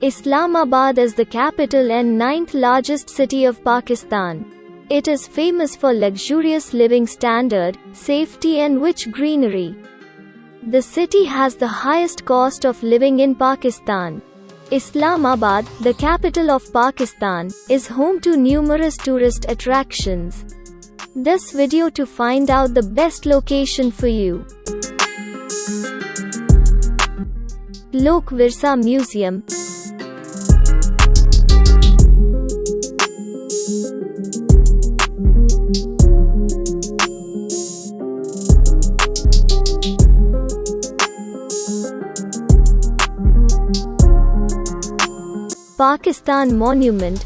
Islamabad is the capital and ninth largest city of Pakistan. It is famous for luxurious living standard, safety and rich greenery. The city has the highest cost of living in Pakistan. Islamabad, the capital of Pakistan, is home to numerous tourist attractions. This video to find out the best location for you. Lok Virsa Museum. Pakistan Monument.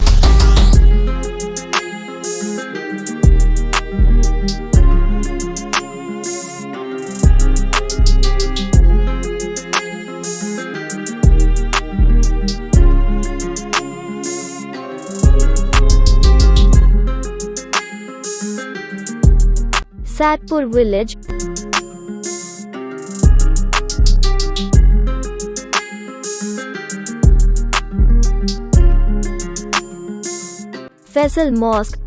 Saidpur Village. Faisal Mosque.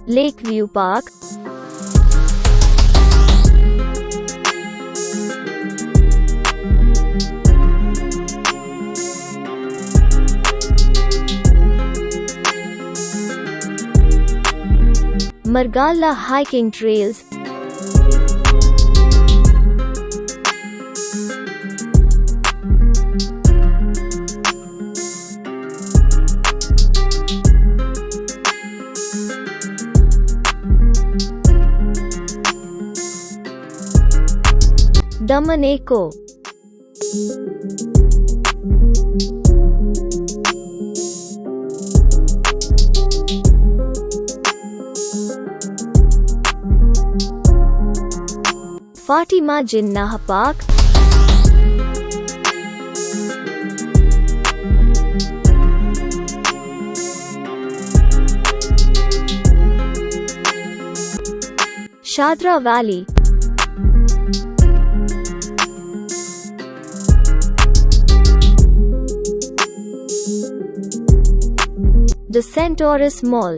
Lakeview Park. Margalla Hiking Trails. Damm-e-Koh. Fatima Jinnah Park. Shahdra Valley. The Centaurus Mall.